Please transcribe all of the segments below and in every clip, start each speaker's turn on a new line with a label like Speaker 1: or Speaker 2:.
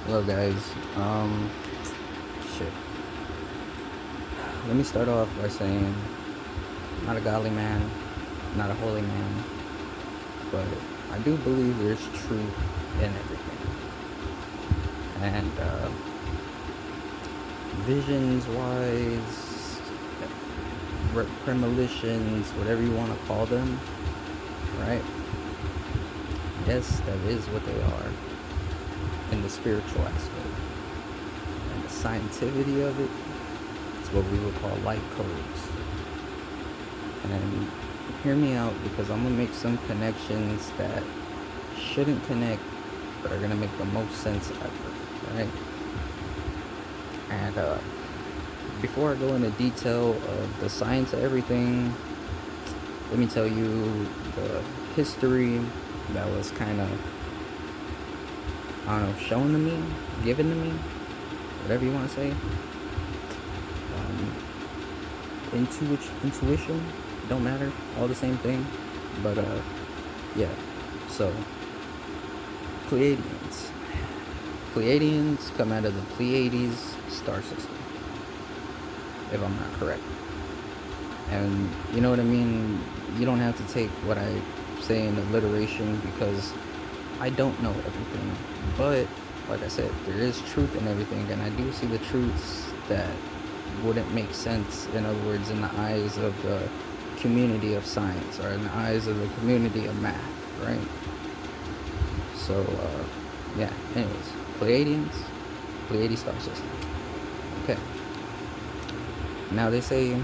Speaker 1: Hello guys. Shit. Let me start off by saying I'm not a godly man, not a holy man, but I do believe there's truth in everything. And visions wise, premonitions, whatever you want to call them, right? Yes, that is what they are in the spiritual aspect. And the scientificity of it is what we would call light codes. And hear me out, because I'm gonna make some connections that shouldn't connect but are gonna make the most sense ever, right? And before I go into detail of the science of everything, let me tell you the history that was kind of, I don't know, shown to me, given to me, whatever you want to say. Intuition, don't matter, all the same thing. But yeah. So Pleiadians. Pleiadians come out of the Pleiades star system, if I'm not correct. And you know what I mean? You don't have to take what I say in alliteration, because I don't know everything. But like I said, there is truth in everything, and I do see the truths that wouldn't make sense, in other words, in the eyes of the community of science, or in the eyes of the community of math, right? So yeah, anyways, Pleiadians, Pleiades star system. Okay, now they say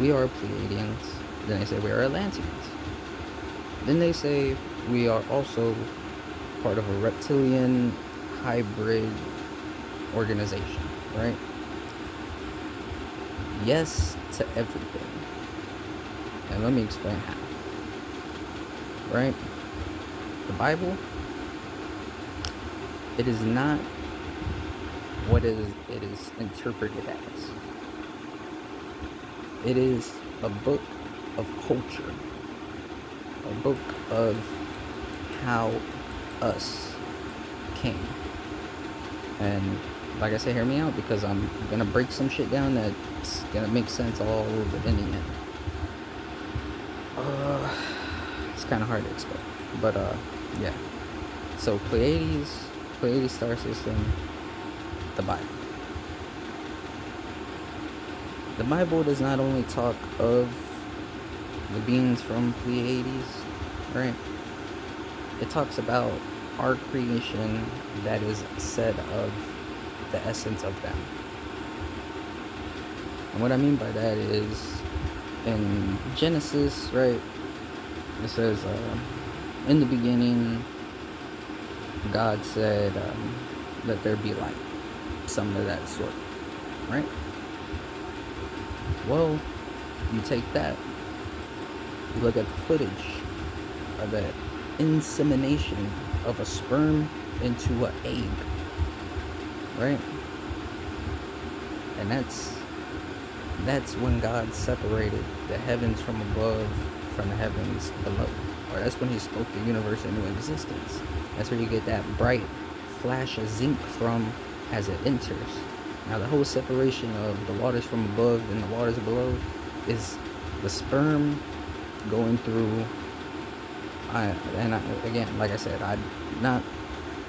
Speaker 1: we are Pleiadians, then they say we are Atlanteans, then they say we are also part of a reptilian hybrid organization, right? Yes to everything. And let me explain how. Right? The Bible, it is not what it is interpreted as. It is a book of culture, a book of how us came. And like I said, hear me out, because I'm gonna break some shit down that's gonna make sense all in the end. It's kind of hard to explain, but yeah. So Pleiades star system, the Bible. The Bible does not only talk of the beings from Pleiades, right? It talks about our creation that is said of the essence of them. And what I mean by that is, in Genesis, right, it says, in the beginning, God said, let there be light. Something of that sort, right? Well, you take that, you look at the footage of the insemination of a sperm into an egg, right? And that's when God separated the heavens from above from the heavens below. Or that's when he spoke the universe into existence. That's where you get that bright flash of zinc from as it enters. Now the whole separation of the waters from above and the waters below is the sperm going through. Again, like I said, I'm not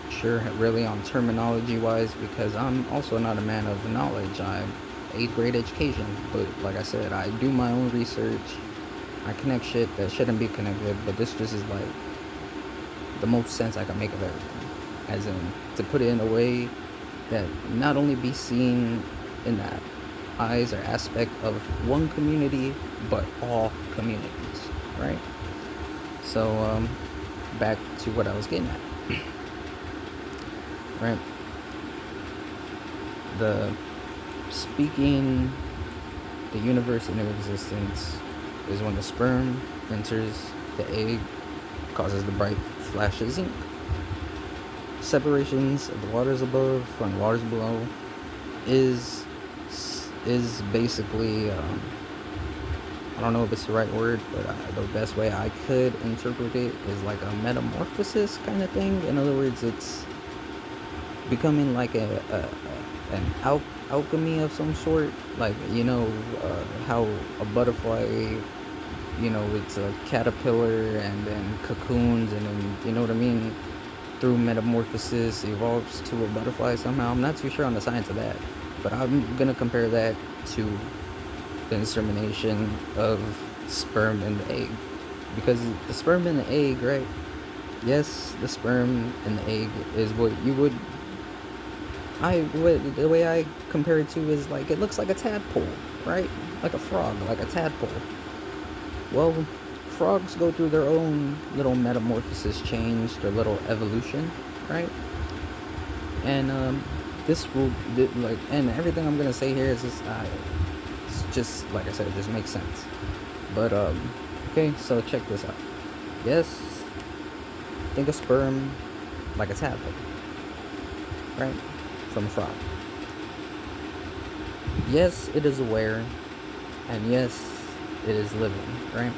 Speaker 1: sure really on terminology wise, because I'm also not a man of knowledge. I'm 8th grade education, but like I said, I do my own research. I connect shit that shouldn't be connected, but this just is like the most sense I can make of everything, as in to put it in a way that not only be seen in that eyes or aspect of one community, but all communities, right? So back to what I was getting at. Right? The speaking the universe into existence is when the sperm enters the egg, causes the bright flash of zinc. Separations of the waters above from the waters below is basically, I don't know if it's the right word, but the best way I could interpret it is like a metamorphosis kind of thing. In other words, it's becoming like an alchemy of some sort, like how a butterfly, it's a caterpillar and then cocoons, and then what I mean, through metamorphosis evolves to a butterfly somehow. I'm not too sure on the science of that, but I'm gonna compare that to the insemination of sperm in the egg, because the sperm in the egg, right? Yes, the sperm in the egg is what you would the way I compare it to is like it looks like a tadpole, right? Like a frog, like a tadpole. Well, frogs go through their own little metamorphosis change, their little evolution, right? And this will like, and everything I'm gonna say here is just, it's just like I said, it just makes sense. But okay, so check this out. Yes, think of sperm like a tadpole, right? From a frog. Yes, it is aware, and yes, it is living, right?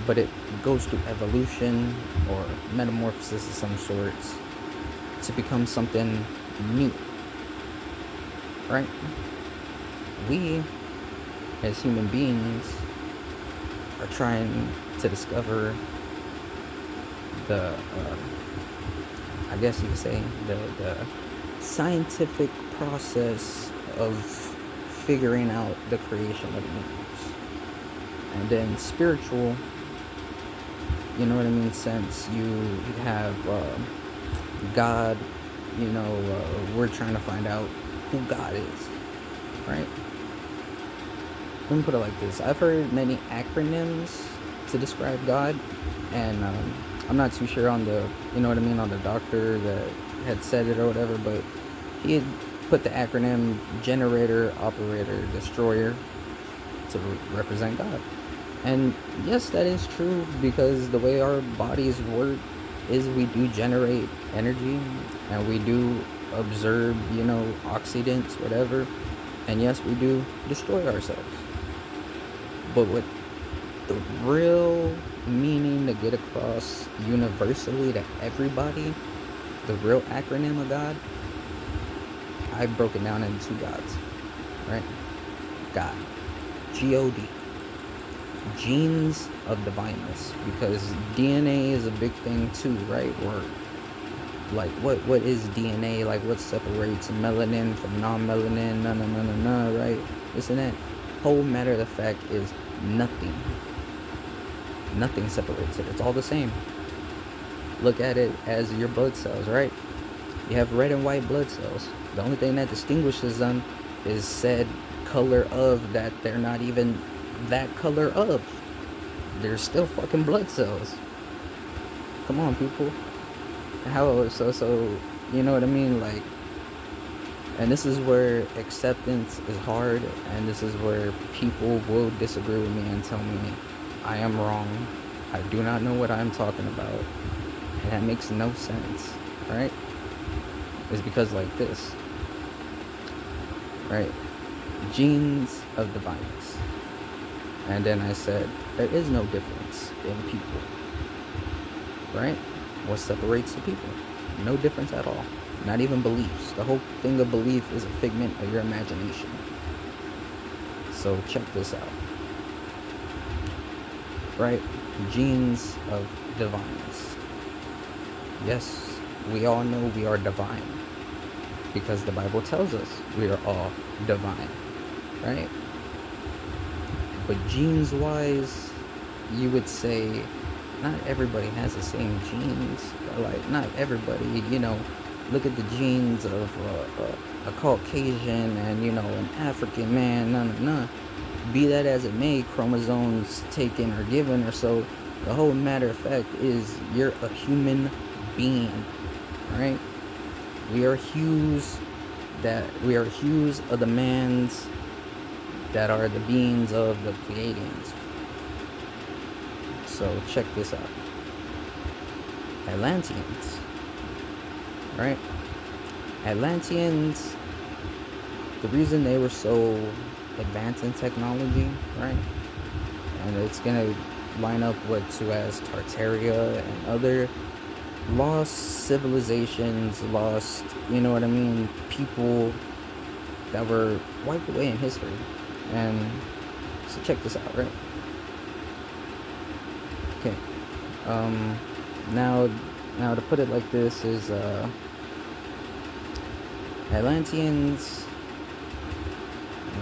Speaker 1: But it goes through evolution or metamorphosis of some sorts to become something new, right? We, as human beings, are trying to discover the, I guess you could say, the scientific process of figuring out the creation of the universe. And then spiritual, you know what I mean, sense, you have God, we're trying to find out who God is, right? Let me put it like this. I've heard many acronyms to describe God, and I'm not too sure on the, on the doctor that had said it or whatever, but he had put the acronym generator, operator, destroyer to represent God. And yes, that is true, because the way our bodies work is we do generate energy, and we do observe, oxidants, whatever. And yes, we do destroy ourselves. But what the real meaning to get across universally to everybody, the real acronym of God, I broke it down into two gods, right? God, G-O-D, genes of divineness, because DNA is a big thing too, right? Or like what is DNA? Like what separates melanin from non-melanin? No, right? This and that. Whole matter of the fact is nothing. Nothing separates it. It's all the same. Look at it as your blood cells, right? You have red and white blood cells. The only thing that distinguishes them is said color of that they're not even that color of. They're still fucking blood cells. Come on, people. How so you know what I mean? Like, and this is where acceptance is hard, and this is where people will disagree with me and tell me I am wrong. I do not know what I'm talking about. And that makes no sense, right? It's because like this, right? Genes of divineness. And then I said, there is no difference in people, right? What separates the people? No difference at all. Not even beliefs. The whole thing of belief is a figment of your imagination. So check this out, right? Genes of divineness. Yes, we all know we are divine, because the Bible tells us we are all divine, right? But genes wise, you would say not everybody has the same genes. Like, not everybody, look at the genes of a Caucasian and, an African man, no. Be that as it may, chromosomes taken or given or so, the whole matter of fact is you're a human being, right? We are hues of the mans that are the beings of the Pleiadians. So check this out. Atlanteans, right? Atlanteans, the reason they were so advanced in technology, right? And it's gonna line up with to as Tartaria and other lost civilizations, lost, you know what I mean, people that were wiped away in history. And so check this out, right? Okay. Um, now, now to put it like this is Atlanteans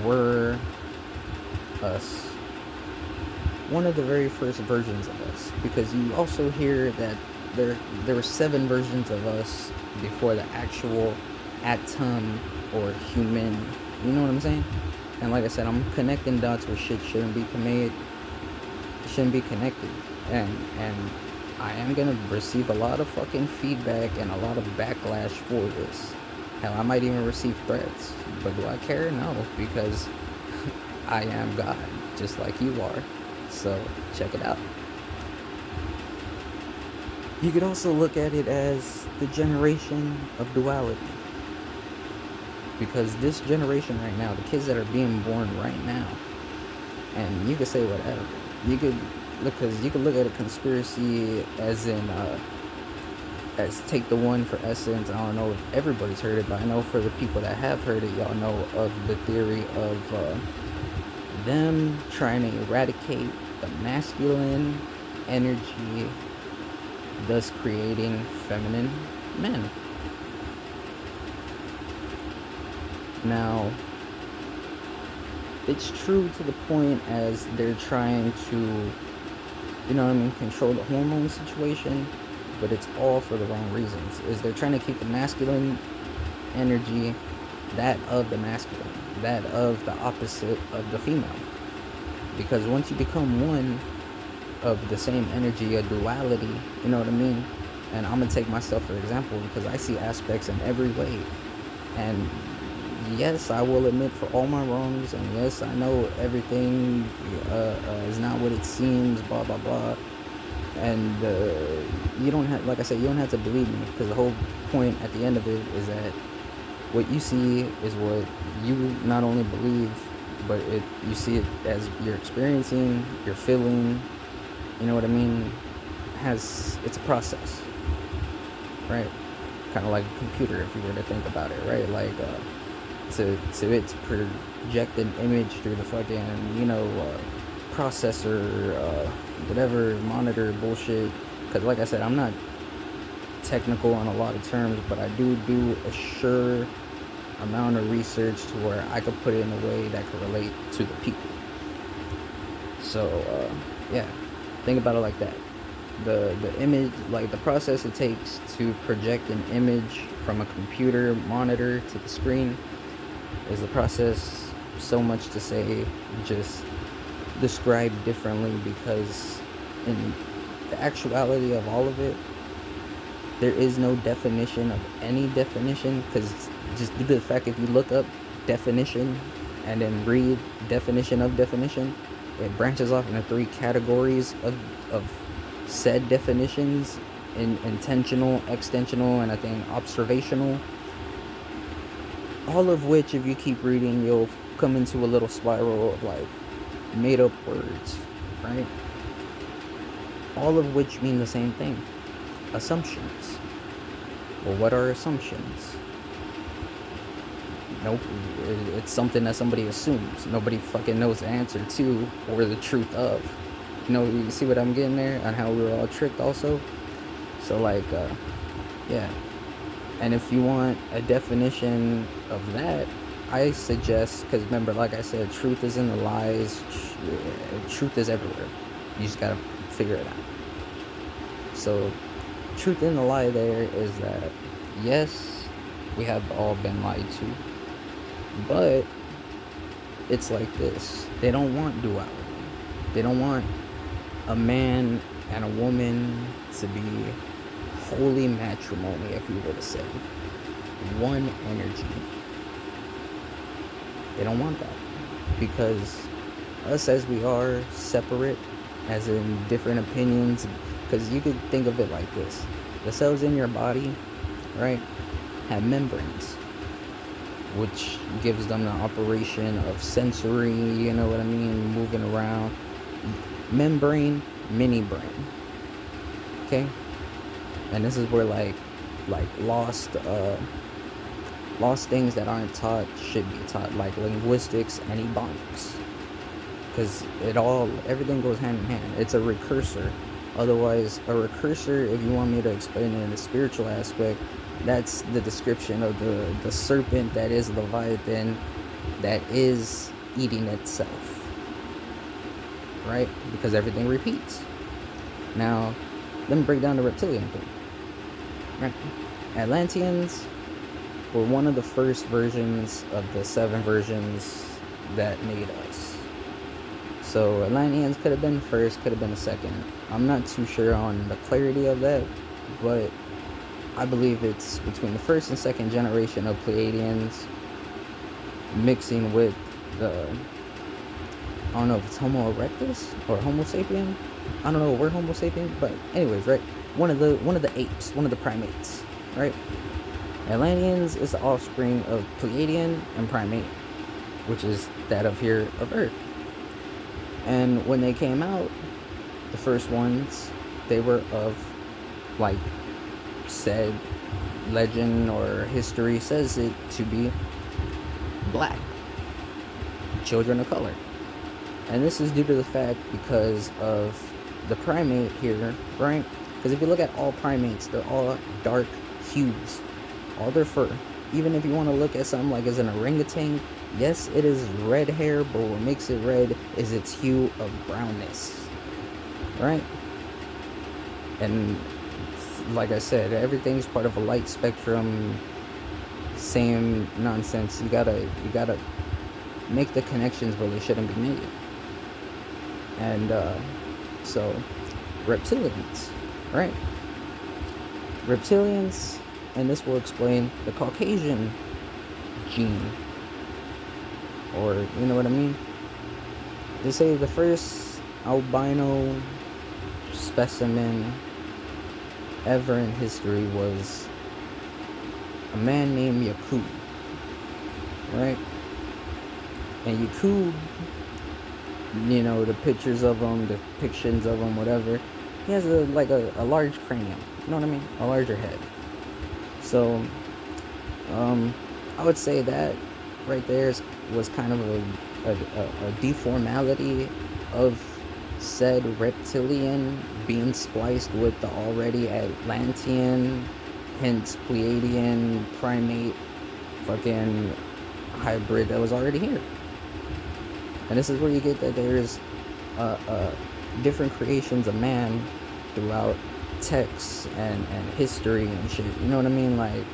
Speaker 1: were us, one of the very first versions of us, because you also hear that there were 7 versions of us before the actual atom or human. You know what I'm saying? And like I said, I'm connecting dots where shit shouldn't be connected, and I am gonna receive a lot of fucking feedback and a lot of backlash for this. Hell, I might even receive threats, but do I care? No, because I am God, just like you are. So check it out. You could also look at it as the generation of duality, because this generation right now, the kids that are being born right now, and you could say whatever. You could because you could look at a conspiracy as in as take the one for essence. I don't know if everybody's heard it, but I know for the people that have heard it, y'all know of the theory of them trying to eradicate the masculine energy, thus creating feminine men. Now, it's true to the point as they're trying to, you know what I mean, control the hormone situation, but it's all for the wrong reasons. Is they're trying to keep the masculine energy that of the masculine, that of the opposite of the female. Because once you become one of the same energy, a duality, you know what I mean? And I'm gonna take myself for example because I see aspects in every way. And yes, I will admit for all my wrongs, and yes, I know everything is not what it seems, blah blah blah. And you don't have, like I said, you don't have to believe me, because the whole point at the end of it is that what you see is what you not only believe, but you see it as you're experiencing, you're feeling. You know what I mean? It's a process, right? Kind of like a computer, if you were to think about it, right? Like to it to project an image through the fucking, you know, processor, whatever, monitor bullshit. Because like I said, I'm not technical on a lot of terms, but I do a sure amount of research to where I could put it in a way that could relate to the people. So yeah, think about it like that. The image, like the process it takes to project an image from a computer monitor to the screen, is the process so much to say just described differently, because in the actuality of all of it, there is no definition of any definition, because just due to the fact, if you look up definition and then read definition of definition, it branches off into 3 categories of said definitions: in intentional, extensional, and I think observational. All of which, if you keep reading, you'll come into a little spiral of like made up words, right? All of which mean the same thing: assumptions. Well, what are assumptions? Nope, it's something that somebody assumes. Nobody fucking knows the answer to or the truth of. You know, you see what I'm getting there on how we were all tricked also? So like, yeah. And if you want a definition of that, I suggest, because remember, like I said, truth is in the lies, truth is everywhere. You just gotta figure it out. So, truth in the lie there is that, yes, we have all been lied to, but it's like this. They don't want duality. They don't want a man and a woman to be holy matrimony, if you were to say. One energy. They don't want that. Because us as we are, separate, as in different opinions, because you could think of it like this. The cells in your body, right, have membranes, which gives them the operation of sensory, you know what I mean, moving around. Membrane, mini brain. Okay? And this is where like lost things that aren't taught should be taught, like linguistics and ebonics, because everything goes hand in hand. It's a recursor. Otherwise, a recursor, if you want me to explain it in the spiritual aspect, that's the description of the serpent that is Leviathan, that is eating itself, right? Because everything repeats. Now, let me break down the reptilian thing. Right? Atlanteans were one of the first versions of the 7 versions that made us. So Atlanteans could have been first, could have been a second. I'm not too sure on the clarity of that, but I believe it's between the first and second generation of Pleiadians mixing with the, I don't know if it's Homo erectus or Homo sapien. I don't know, we're Homo sapien, but anyways, right? One of the apes, one of the primates, right? Atlanteans is the offspring of Pleiadian and primate, which is that of here of Earth. And when they came out, the first ones, they were of, like said legend or history says it to be, black, children of color. And this is due to the fact because of the primate here, right? Because if you look at all primates, they're all dark hues, all their fur. Even if you want to look at something like as an orangutan, yes, it is red hair, but what makes it red is its hue of brownness, right? And like I said, everything's part of a light spectrum, same nonsense. You gotta make the connections where they shouldn't be made. And so reptilians, right? Reptilians, and this will explain the Caucasian gene, or you know what I mean? They say the first albino specimen ever in history was a man named Yakub, right? And Yakub, you know, the pictures of him, the depictions of him, whatever, he has a large cranium, you know what I mean? A larger head. So, I would say that right there was kind of a deformality of said reptilian being spliced with the already Atlantean, hence Pleiadian primate fucking hybrid that was already here. And this is where you get that there's different creations of man throughout texts and history and shit. You know what I mean? Like,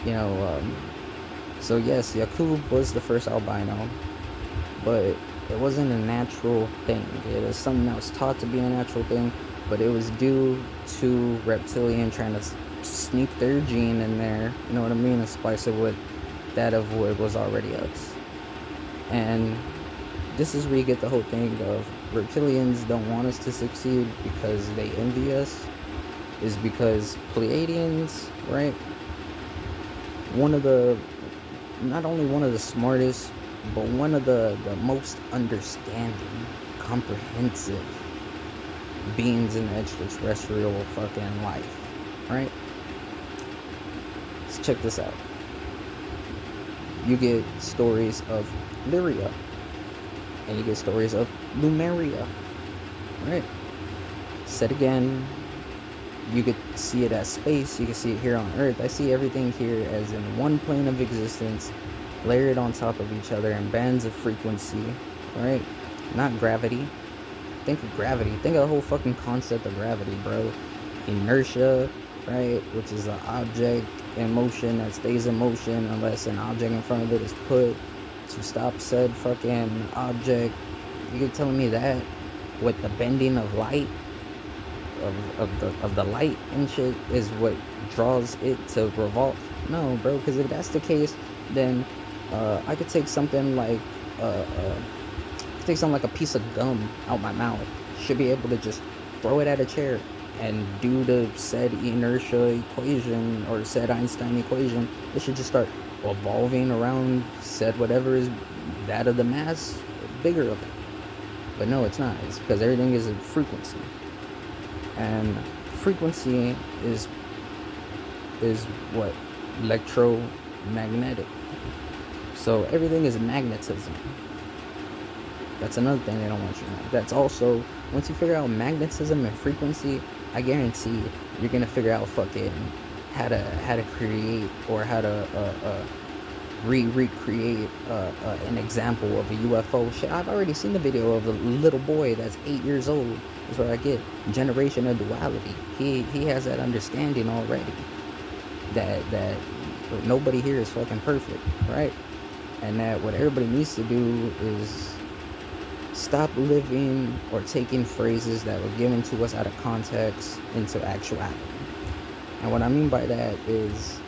Speaker 1: you know, so yes, Yakub was the first albino, but it wasn't a natural thing. It was something that was taught to be a natural thing, but it was due to reptilian trying to sneak their gene in there, you know what I mean, and spice it with that of what was already us. And this is where you get the whole thing of reptilians don't want us to succeed because they envy us, is because Pleiadians, right, not only one of the smartest, but one of the most understanding, comprehensive beings in the extraterrestrial fucking life, right? Let's check this out. You get stories of Lyria, and you get stories of Lumeria, right? Said again, you could see it as space, you can see it here on Earth. I see everything here as in one plane of existence, layered on top of each other in bands of frequency, right? Not gravity. Think of gravity. Think of the whole fucking concept of gravity, bro. Inertia, right? Which is an object in motion that stays in motion unless an object in front of it is put to stop said fucking object. You're telling me that with the bending of light, of the light and shit, is what draws it to revolve? No, bro, because if that's the case, then I could take something like a piece of gum out my mouth, should be able to just throw it at a chair and due to said inertia equation or said Einstein equation, it should just start evolving around said whatever is that of the mass bigger of it. But no, it's not. It's because everything is a frequency, and frequency is is what? Electromagnetic. So everything is magnetism. That's another thing they don't want you to know. That's also, once you figure out magnetism and frequency, I guarantee you're gonna figure out fucking how to create, or how to recreate an example of a UFO. Shit, I've already seen the video of a little boy that's 8 years old. That's what I get. Generation of duality. He has that understanding already. That nobody here is fucking perfect, right? And that what everybody needs to do is stop living or taking phrases that were given to us out of context into actuality. And what I mean by that is,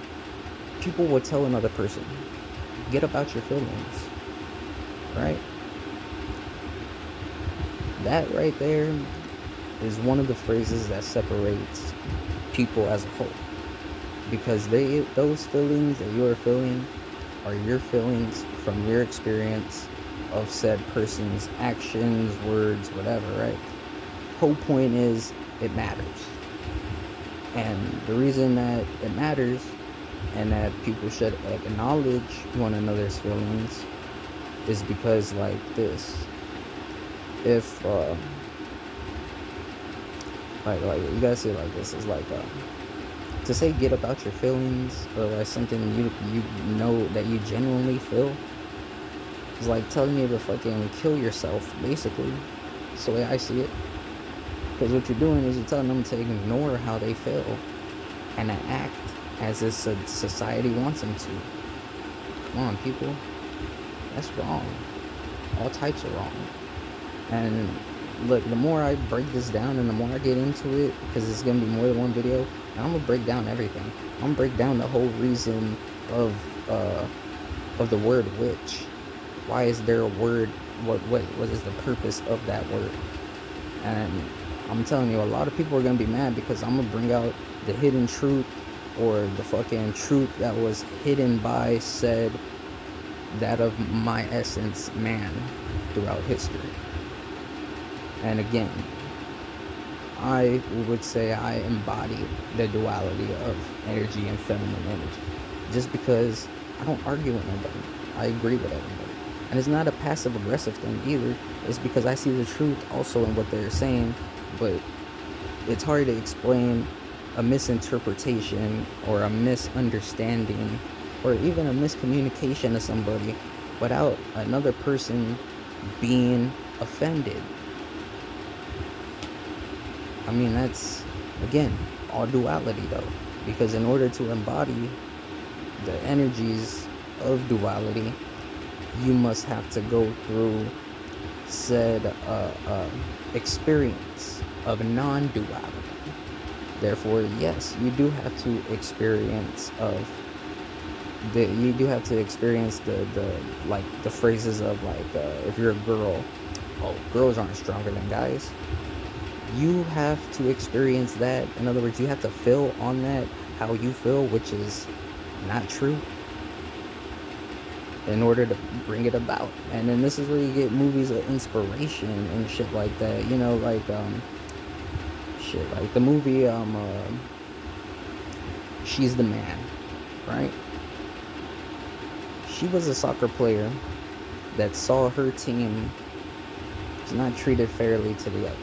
Speaker 1: people will tell another person, get about your feelings, right? That right there is one of the phrases that separates people as a whole. Because those feelings that you are feeling are your feelings from your experience of said person's actions, words, whatever, right? Whole point is, it matters. And the reason that it matters, and that people should acknowledge one another's feelings, is because, like this, if like you gotta see it like this, is like to say get about your feelings, or like something you know that you genuinely feel, is like telling you to fucking kill yourself, basically. That's the way I see it. Because what you're doing is you're telling them to ignore how they feel and to act as if society wants them to. Come on, people. That's wrong. All types are wrong. And look, the more I break this down and the more I get into it, because it's going to be more than one video, and I'm going to break down everything. I'm going to break down the whole reason of the word witch. Why is there a word? What is the purpose of that word? And I'm telling you, a lot of people are going to be mad because I'm going to bring out the hidden truth, or the fucking truth that was hidden by said, that of my essence man throughout history. And again, I would say I embody the duality of energy and feminine energy. Just because I don't argue with nobody, I agree with everybody. And it's not a passive aggressive thing either. It's because I see the truth also in what they're saying, but it's hard to explain a misinterpretation or a misunderstanding or even a miscommunication to somebody without another person being offended. I mean, that's, again, all duality though. Because in order to embody the energies of duality, you must have to go through said experience of non-duality. Therefore, yes, you do have to experience the phrases of like, if you're a girl, oh, girls aren't stronger than guys. You have to experience that. In other words, you have to feel on that how you feel, which is not true, in order to bring it about. And then this is where you get movies of inspiration and shit like that. You know, like shit like the movie She's the Man, right? She was a soccer player that saw her team was not treated fairly to the others.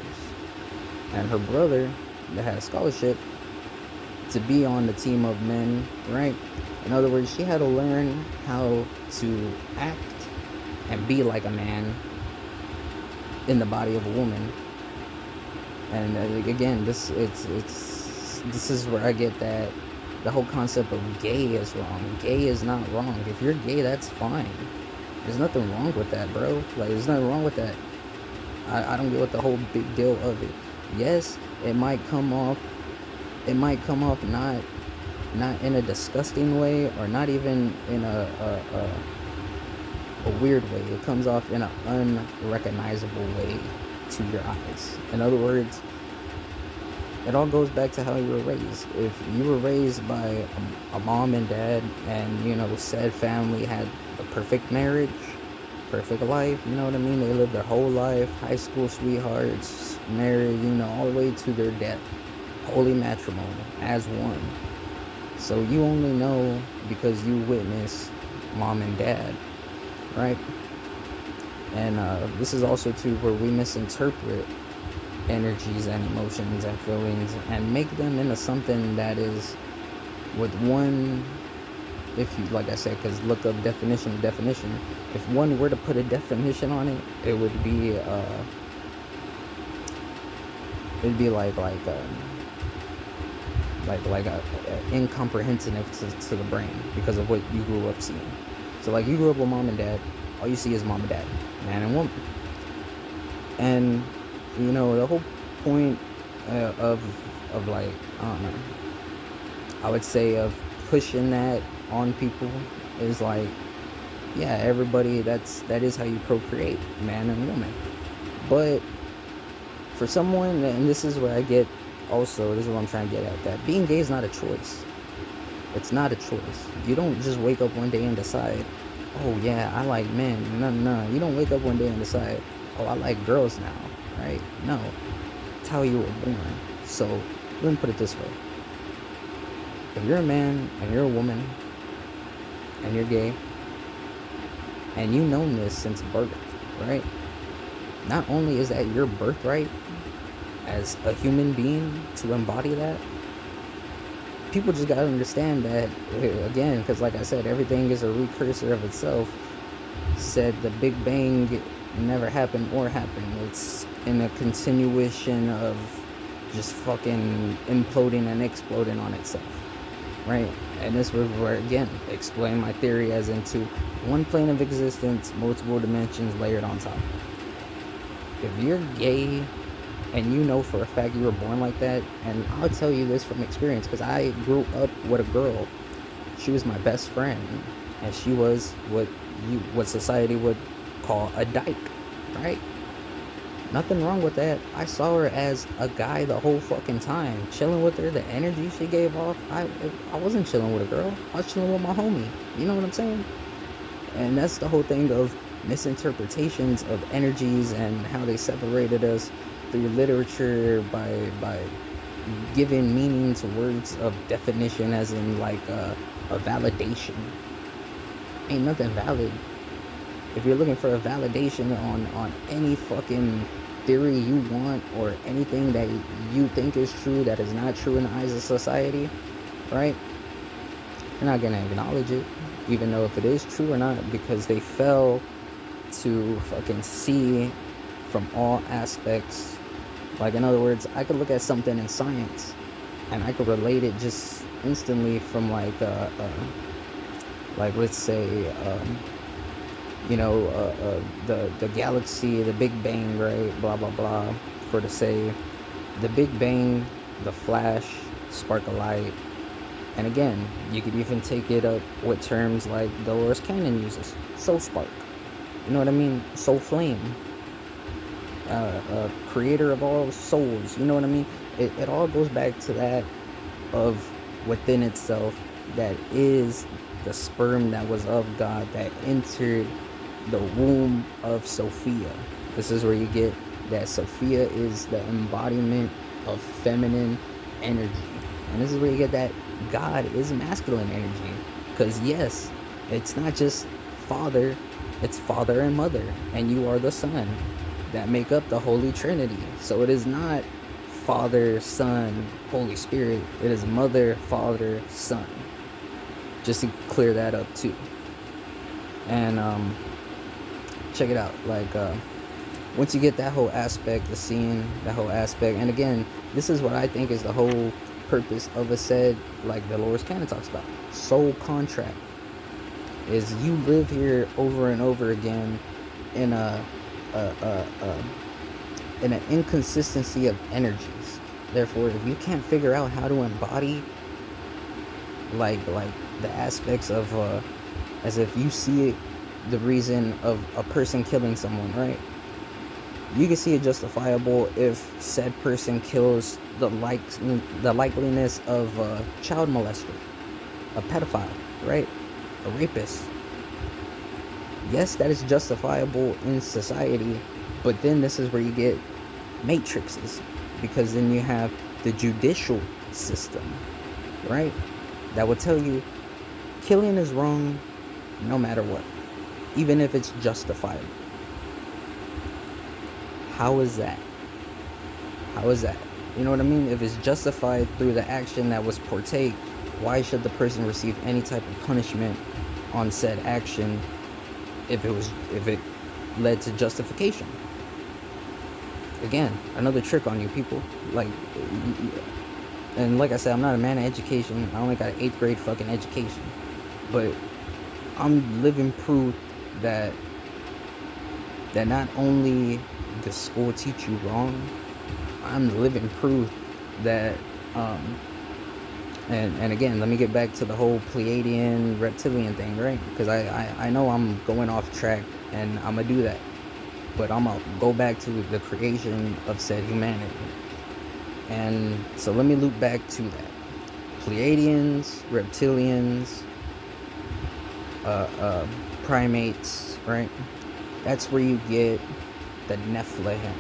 Speaker 1: And her brother that had a scholarship to be on the team of men, right? In other words, she had to learn how to act and be like a man in the body of a woman. And again, this is where I get that the whole concept of gay is wrong. Gay is not wrong. If you're gay, that's fine. There's nothing wrong with that, bro. Like, there's nothing wrong with that. I don't get what the whole big deal of it. Yes, it might come off not in a disgusting way, or not even in a weird way. It comes off in an unrecognizable way to your eyes. In other words, it all goes back to how you were raised. If you were raised by a mom and dad, and, you know, said family had the perfect marriage, perfect life, you know what I mean? They lived their whole life, high school sweethearts, married, you know, all the way to their death. Holy matrimony, as one. So you only know because you witness mom and dad, right? And this is also too where we misinterpret energies and emotions and feelings and make them into something that is with one, if you, like I said, because look up definition to definition, if one were to put a definition on it, it would be it'd be like a incomprehensive to the brain because of what you grew up seeing. So like you grew up with mom and dad, all you see is mom and dad, man and woman. And you know the whole point of like, I don't know, I would say of pushing that on people is like, yeah, everybody, that is how you procreate, man and woman. But for someone, and this is where I get, also this is what I'm trying to get at, that being gay is not a choice. It's not a choice. You don't just wake up one day and decide, oh yeah, I like men. No. You don't wake up one day and decide, oh, I like girls now, right? No. It's how you were born. So let me put it this way. If you're a man and you're a woman and you're gay and you've known this since birth, right? Not only is that your birthright as a human being to embody that, people just gotta understand that, again, because like I said, everything is a precursor of itself. Said the Big Bang never happened or happened. It's in a continuation of just fucking imploding and exploding on itself, right? And this was where, again, explain my theory as into one plane of existence, multiple dimensions layered on top. If you're gay and you know for a fact you were born like that, and I'll tell you this from experience because I grew up with a girl. She was my best friend, and she was what society would call a dyke, right? Nothing wrong with that. I saw her as a guy the whole fucking time, chilling with her. The energy she gave off, I wasn't chilling with a girl. I was chilling with my homie. You know what I'm saying? And that's the whole thing of misinterpretations of energies and how they separated us through literature by giving meaning to words of definition, as in like a validation. Ain't nothing valid. If you're looking for a validation on any fucking theory you want, or anything that you think is true that is not true in the eyes of society, right? You're not gonna acknowledge it, even though if it is true or not, because they fail to fucking see from all aspects. Like, in other words, I could look at something in science and I could relate it just instantly from like let's say the galaxy, the Big Bang, right? Blah blah blah. For to say the Big Bang, the flash, spark of light. And again, you could even take it up with terms like Dolores Cannon uses, soul spark. You know what I mean? Soul flame. Creator of all souls. You know what I mean? It all goes back to that of within itself, that is the sperm that was of God that entered the womb of Sophia. This is where you get that Sophia is the embodiment of feminine energy. And this is where you get that God is masculine energy. Because yes, it's not just father, it's father and mother, and you are the son, that make up the Holy Trinity. So it is not Father, Son, Holy Spirit. It is Mother, Father, Son. Just to clear that up too. And check it out. Like once you get that whole aspect, the scene, that whole aspect, and again, this is what I think is the whole purpose of a said, like Dolores Cannon talks about, soul contract. Is you live here over and over again in in an inconsistency of energies. Therefore, if you can't figure out how to embody like the aspects of as if you see it, the reason of a person killing someone, right? You can see it justifiable if said person kills the likeliness of a child molester, a pedophile, right? A rapist. Yes, that is justifiable in society, but then this is where you get matrices, because then you have the judicial system, right? that would tell you killing is wrong no matter what, even if it's justified. How is that? How is that? You know what I mean? If it's justified through the action that was portrayed, why should the person receive any type of punishment on said action if it led to justification? Again, another trick on you people. Like, and like I said, I'm not a man of education. I only got an 8th grade fucking education, but I'm living proof that not only does school teach you wrong, I'm living proof that and again, let me get back to the whole Pleiadian reptilian thing, right? Because I know I'm going off track and I'm gonna do that, but I'm gonna go back to the creation of said humanity. And so let me loop back to that. Pleiadians, reptilians, primates, right? That's where you get the Nephilim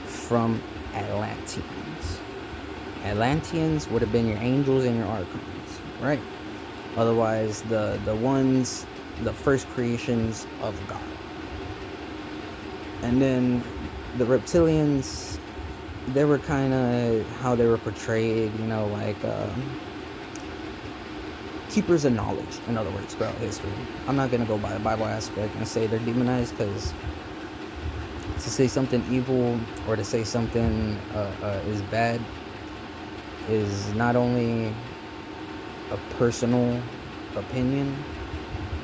Speaker 1: from Atlanteans. Atlanteans would have been your angels and your archons, right? Otherwise, the ones, the first creations of God. And then the reptilians, they were kind of how they were portrayed, you know, like keepers of knowledge, in other words, throughout history. I'm not going to go by the Bible aspect and say they're demonized, because to say something evil or to say something is bad is not only a personal opinion,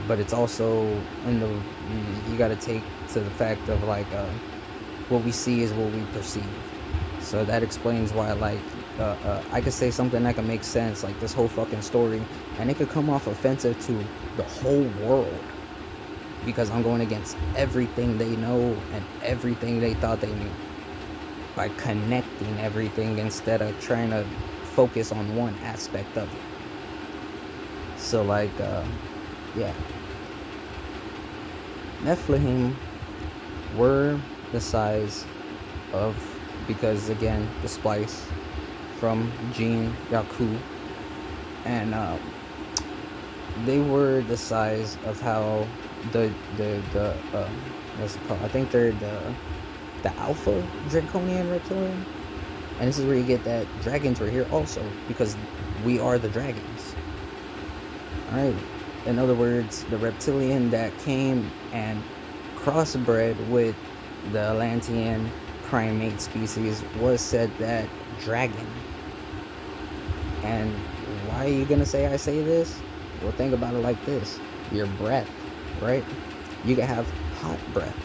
Speaker 1: but it's also in the, you got to take to the fact of like what we see is what we perceive. So that explains why, like, I could say something that can make sense, like this whole fucking story, and it could come off offensive to the whole world, because I'm going against everything they know and everything they thought they knew, by connecting everything instead of trying to focus on one aspect of it. So like, yeah, Nephilim were the size of, because again, the splice from Gene Yaku, and they were the size of how the what's it called? I think they're the alpha draconian reptilian, and this is where you get that dragons were here also, because we are the dragons. All right. In other words, the reptilian that came and crossbred with the Atlantean primate species was said that dragon. And why are you gonna say I say this? Well, think about it like this: your breath, right? You can have hot breath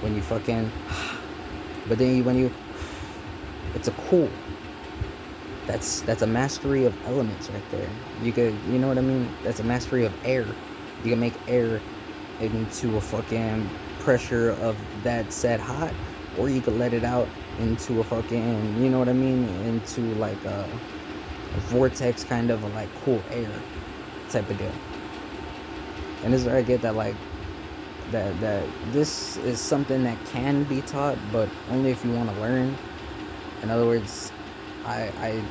Speaker 1: when you fucking, but then when you, it's a cool. That's a mastery of elements right there. You could, you know what I mean? That's a mastery of air. You can make air into a fucking pressure of that said hot, or you could let it out into a fucking, you know what I mean? Into like a vortex kind of a like cool air type of deal. And this is where I get that, like, that this is something that can be taught, but only if you want to learn. In other words, I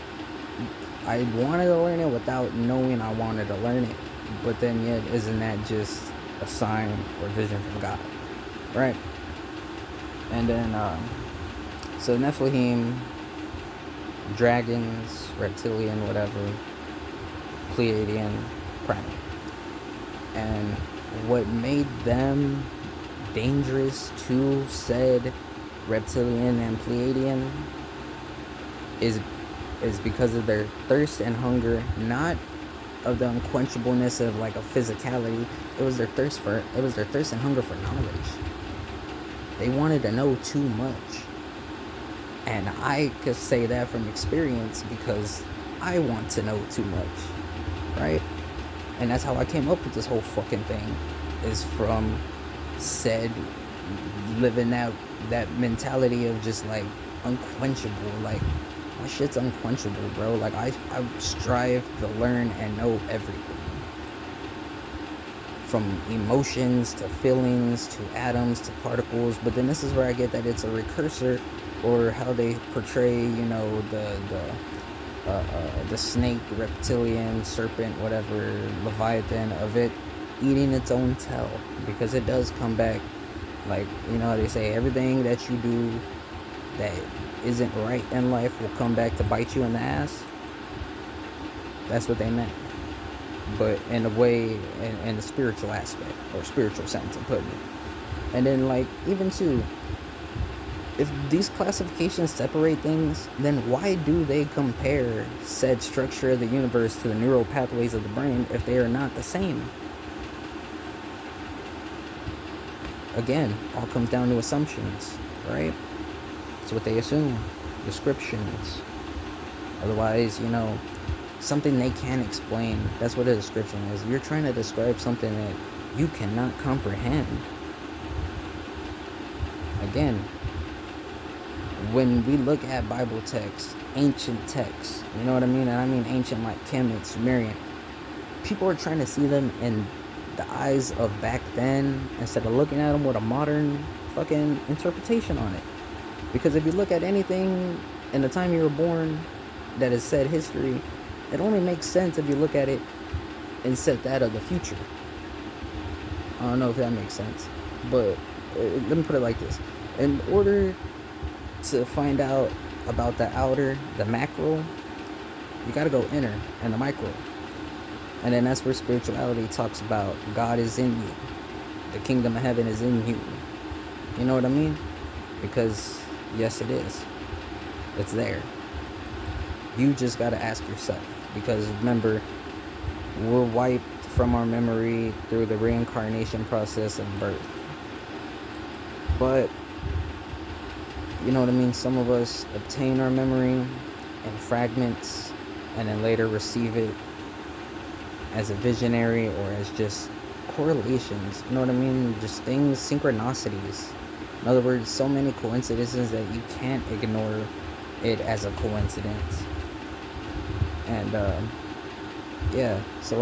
Speaker 1: wanted to learn it without knowing I wanted to learn it, but then yet isn't that just a sign or vision from God, right? And then so Nephilim, dragons, reptilian, whatever, Pleiadian, primate. And what made them dangerous to said reptilian and Pleiadian is because of their thirst and hunger, not of the unquenchableness of like a physicality. It was their thirst and hunger for knowledge. They wanted to know too much. And I could say that from experience, because I want to know too much, right? And that's how I came up with this whole fucking thing, is from said living out that mentality of just like unquenchable. Like, my shit's unquenchable, bro. Like, I strive to learn and know everything, from emotions to feelings to atoms to particles. But then this is where I get that it's a recursor, or how they portray, you know, the the snake, reptilian, serpent, whatever, leviathan, of it eating its own tail, because it does come back. Like, they say everything that you do that isn't right in life will come back to bite you in the ass. That's what they meant, but in a way, in the spiritual aspect or spiritual sense of putting it. And then, like, even too, if these classifications separate things, then why do they compare said structure of the universe to the neural pathways of the brain if they are not the same? Again, all comes down to assumptions, right? It's what they assume, descriptions. Otherwise, something they can't explain. That's what a description is. You're trying to describe something that you cannot comprehend. Again, when we look at Bible texts, ancient texts, you know what I mean? And I mean ancient like Kemet, Sumerian. People are trying to see them in the eyes of back then instead of looking at them with a modern fucking interpretation on it. Because if you look at anything in the time you were born that is said history, it only makes sense if you look at it and set that of the future. I don't know if that makes sense, but let me put it like this. In order to find out about the outer, the macro, you got to go inner and the micro. And then that's where spirituality talks about God is in you. The kingdom of heaven is in you. You know what I mean? Because, yes, it is. It's there. You just got to ask yourself. Because remember, we're wiped from our memory through the reincarnation process of birth. But, you know what I mean? Some of us obtain our memory in fragments and then later receive it as a visionary or as just correlations. You know what I mean? Just things, synchronicities. In other words, so many coincidences that you can't ignore it as a coincidence. And yeah, so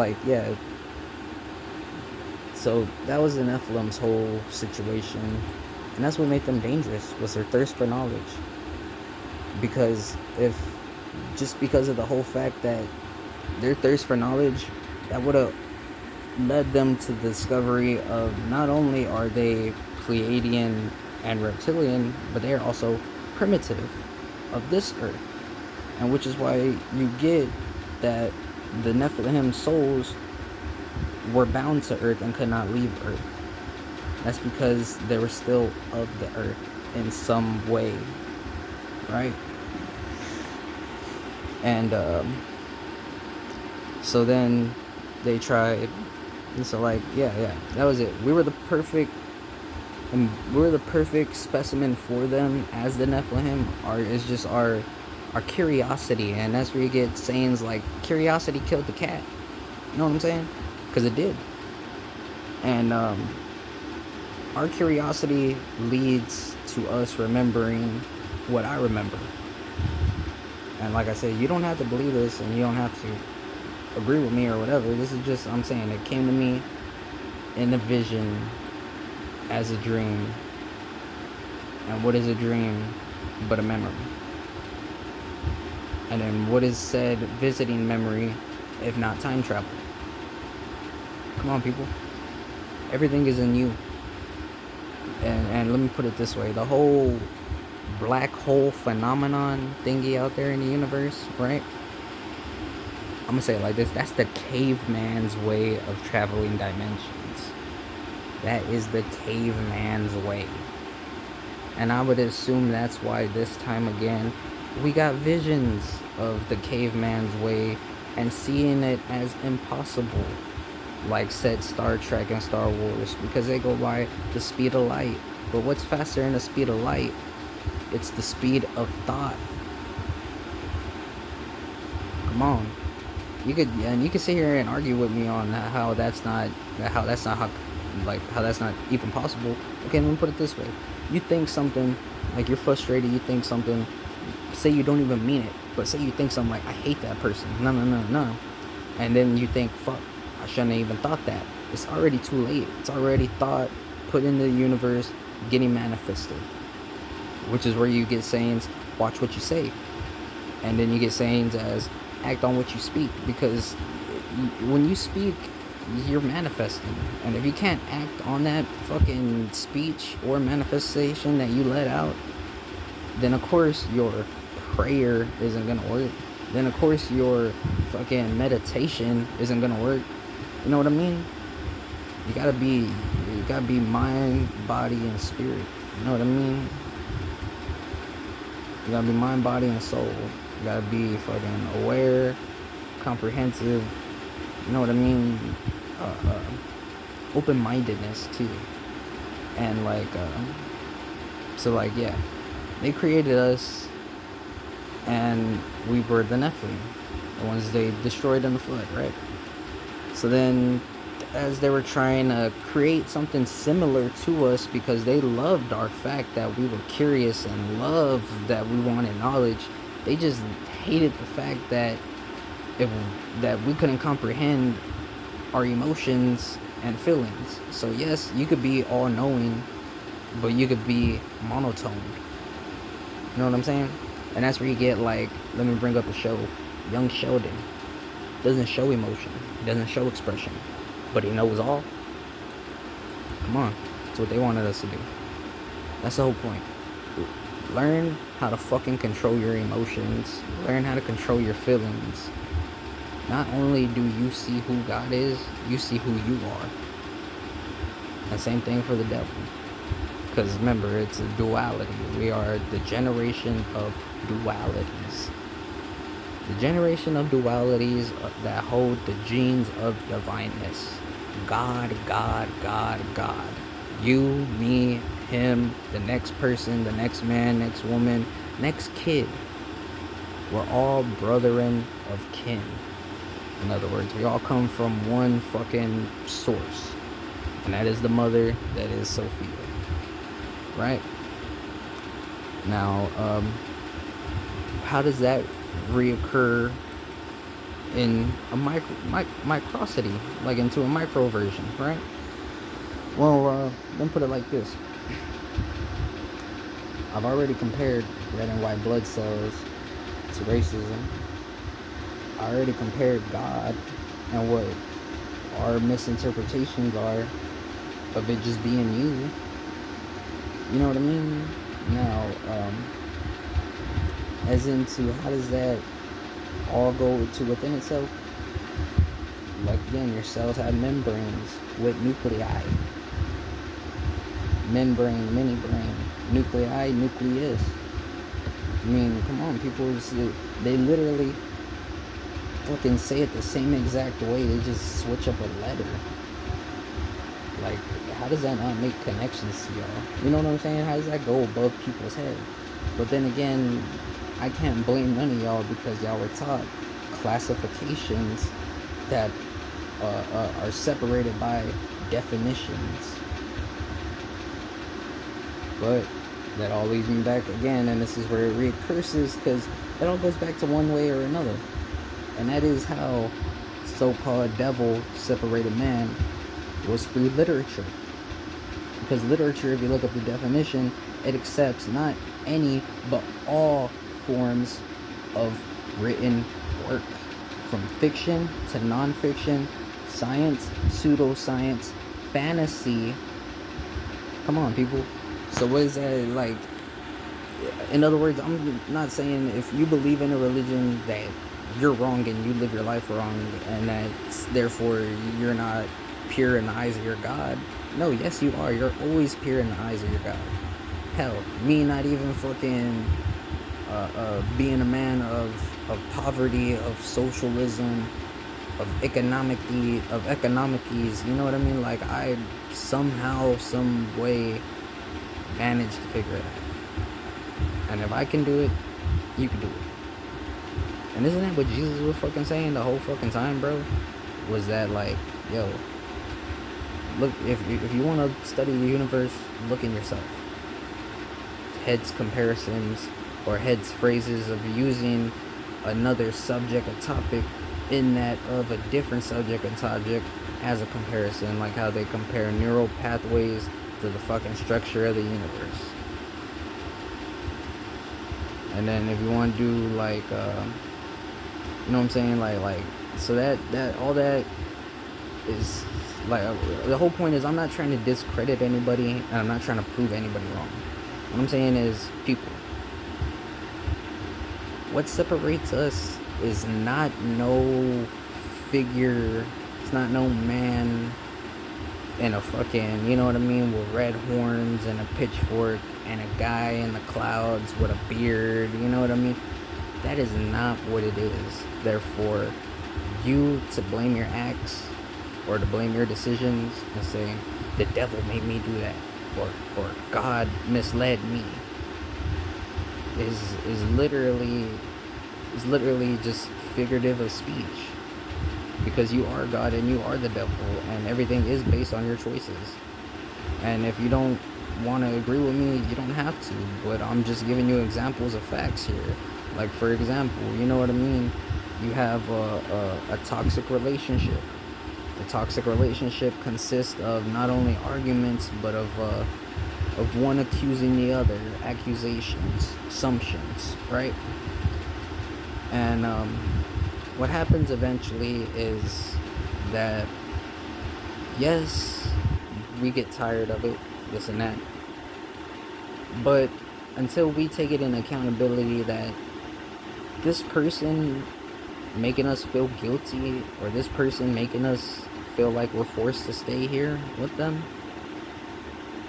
Speaker 1: that was the Nephilim's whole situation, and that's what made them dangerous, was their thirst for knowledge. Because because of the whole fact that their thirst for knowledge, that would have led them to the discovery of not only are they Pleiadian and reptilian, but they are also primitive of this earth. And which is why you get that the Nephilim souls were bound to earth and could not leave earth. That's because they were still of the earth in some way, right? And so then they tried, and so that was it. We were the perfect specimen for them as the Nephilim. It's just our curiosity, and that's where you get sayings like curiosity killed the cat. You know what I'm saying? Because it did. And our curiosity leads to us remembering what I remember. And like I said, you don't have to believe this, and you don't have to agree with me or whatever. This is just, I'm saying, it came to me in a vision as a dream. And what is a dream but a memory? And then what is said visiting memory if not time travel? Come on, people. Everything is in you. And let me put it this way. The whole black hole phenomenon thingy out there in the universe, right? I'm going to say it like this. That's the caveman's way of traveling dimensions. That is the caveman's way. And I would assume that's why this time again we got visions of the caveman's way and seeing it as impossible, like said Star Trek and Star Wars, because they go by the speed of light. But what's faster than the speed of light? It's the speed of thought. Come on. You could sit here and argue with me on how that's not even possible. Okay, let me put it this way. You think something, like you're frustrated, you think something, say you don't even mean it, but say you think something like, I hate that person, no. And then you think, fuck, I shouldn't have even thought that. It's already too late. It's already thought, put into the universe, getting manifested. Which is where you get sayings, watch what you say. And then you get sayings as act on what you speak, because when you speak, you're manifesting. And if you can't act on that fucking speech or manifestation that you let out, then of course your prayer isn't gonna work. Then of course your fucking meditation isn't gonna work. You know what I mean? You gotta be mind, body, and spirit. You know what I mean? You gotta be mind, body, and soul. You gotta be fucking aware, comprehensive. You know what I mean? Open-mindedness too. And so yeah, they created us, and we were the Nephilim, the ones they destroyed in the flood, right? So then, as they were trying to create something similar to us, because they loved our fact that we were curious and loved that we wanted knowledge, they just hated the fact that that we couldn't comprehend our emotions and feelings. So yes, you could be all-knowing, but you could be monotone. You know what I'm saying? And that's where you get, like, let me bring up the show, Young Sheldon. Doesn't show emotion, doesn't show expression, but he knows all. Come on, that's what they wanted us to do. That's the whole point. Learn how to fucking control your emotions. Learn how to control your feelings. Not only do you see who God is, you see who you are. And same thing for the devil. Because remember, it's a duality. We are the generation of dualities. The generation of dualities that hold the genes of divineness. God, God, God, God. You, me, him, the next person, the next man, next woman, next kid. We're all brethren of kin. In other words, we all come from one fucking source. And that is the mother, that is Sophia. Right? Now, how does that reoccur in a microsity, like into a micro version, right? Well, let me put it like this. I've already compared red and white blood cells to racism. I already compared God and what our misinterpretations are of it just being you. You know what I mean? Now, as into how does that all go to within itself? Like, again, your cells have membranes with nuclei. Membrane, mini brain, nuclei, nucleus. I mean, come on, people, they literally fucking say it the same exact way. They just switch up a letter. Like, how does that not make connections to y'all? You know what I'm saying? How does that go above people's head? But then again, I can't blame none of y'all, because y'all were taught classifications that are separated by definitions. But that all leads me back again, and this is where it recurses, because it all goes back to one way or another. And that is how so-called devil separated man was through literature. Because literature, if you look up the definition, it accepts not any but all forms of written work, from fiction to non-fiction, science, pseudoscience, fantasy. Come on, people. So what is that like? In other words, I'm not saying if you believe in a religion that you're wrong and you live your life wrong, and that therefore you're not pure in the eyes of your God. No, yes you are. You're always pure in the eyes of your God. Hell, me not even fucking being a man of poverty, of socialism, of economicies, you know what I mean? Like, I somehow, some way managed to figure it out. And if I can do it, you can do it. And isn't that what Jesus was fucking saying the whole fucking time, bro? Was that like, yo, look, if you want to study the universe, look in yourself. Heads comparisons or heads phrases of using another subject or topic in that of a different subject or subject as a comparison, like how they compare neural pathways to the fucking structure of the universe. And then if you want to do like, you know what I'm saying, like, so that all that is like, the whole point is I'm not trying to discredit anybody, and I'm not trying to prove anybody wrong. What I'm saying is, people, what separates us is not no figure, it's not no man in a fucking, you know what I mean, with red horns and a pitchfork, and a guy in the clouds with a beard, you know what I mean? That is not what it is. Therefore, you to blame your acts or to blame your decisions and say the devil made me do that, or God misled me, is literally just figurative of speech, because you are God and you are the devil, and everything is based on your choices. And if you don't want to agree with me, you don't have to, but I'm just giving you examples of facts here. Like, for example, you know what I mean, you have a toxic relationship. The toxic relationship consists of not only arguments, but of one accusing the other, accusations, assumptions, right? And what happens eventually is that, yes, we get tired of it, this and that, but until we take it in accountability that this person making us feel guilty, or this person making us feel like we're forced to stay here with them,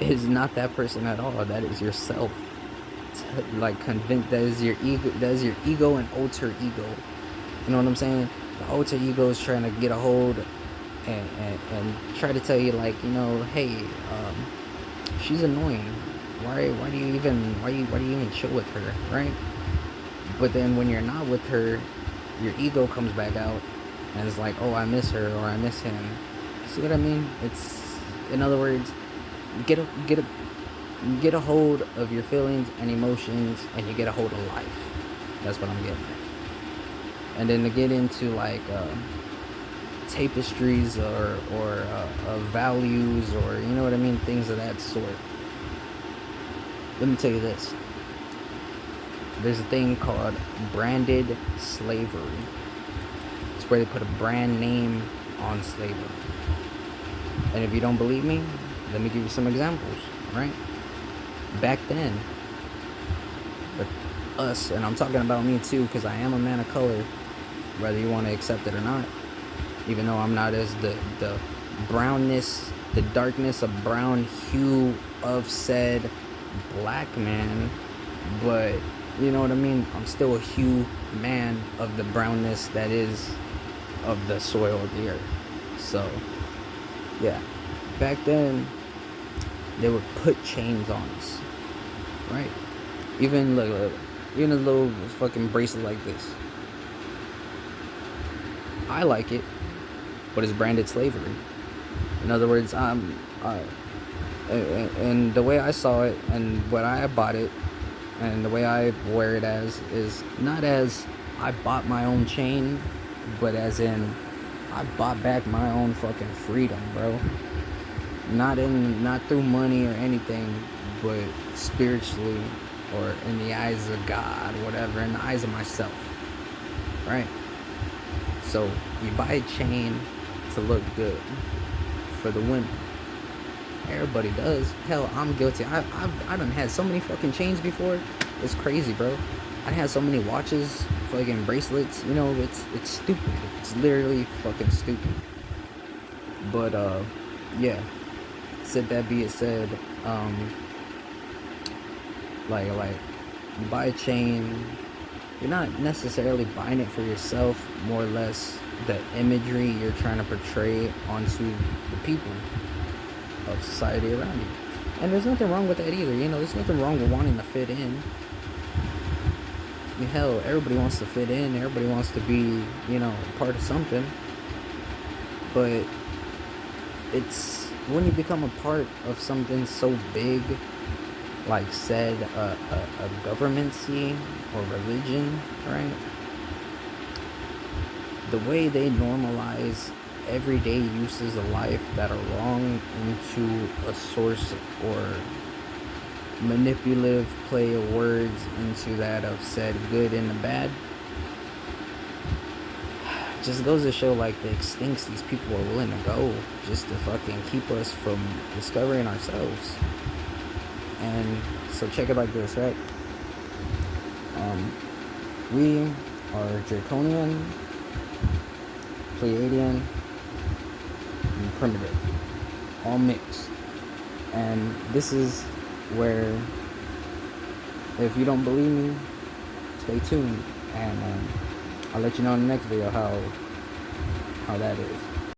Speaker 1: is not that person at all. That is yourself. Like, convinced, that is your ego. That is your ego and alter ego. You know what I'm saying? The alter ego is trying to get a hold and try to tell you, like, you know, hey, she's annoying. Why do you even chill with her, right? But then when you're not with her, your ego comes back out and it's like, oh, I miss her, or I miss him. See what I mean? It's, in other words, get a hold of your feelings and emotions, and you get a hold of life. That's what I'm getting at. And then to get into like tapestries or values, or, you know what I mean, things of that sort. Let me tell you this. There's a thing called branded slavery. It's where they put a brand name on slavery. And if you don't believe me, let me give you some examples, right? Back then, with us, and I'm talking about me too, because I am a man of color, whether you want to accept it or not, even though I'm not as the brownness, the darkness of brown hue of said black man, but you know what I mean, I'm still a hue man of the brownness that is of the soil of the earth. So yeah, back then they would put chains on us, right? Even look, even a little fucking bracelet like this, I like it, but it's branded slavery. In other words, and the way I saw it and what I bought it and the way I wear it as is not as I bought my own chain, but as in I bought back my own fucking freedom, bro. Not through money or anything, but spiritually, or in the eyes of God, whatever, in the eyes of myself, right? So you buy a chain to look good for the women. Everybody does. Hell, I'm guilty. I done had so many fucking chains before. It's crazy, bro. I had so many watches, fucking bracelets. You know, it's stupid. It's literally fucking stupid. But yeah. Said that be it said, like you buy a chain, you're not necessarily buying it for yourself. More or less, the imagery you're trying to portray onto the people of society around you. And there's nothing wrong with that either. You know, there's nothing wrong with wanting to fit in. Hell, everybody wants to fit in. Everybody wants to be, you know, part of something. But it's when you become a part of something so big, like said a governmency or religion, right? The way they normalize everyday uses of life that are wrong into a source or manipulative play of words into that of said good and the bad. Just goes to show like the extents these people are willing to go just to fucking keep us from discovering ourselves. And so check it like this, right? We are draconian, Pleiadian, and primitive, all mixed. And this is where, if you don't believe me, stay tuned, and I'll let you know in the next video how that is.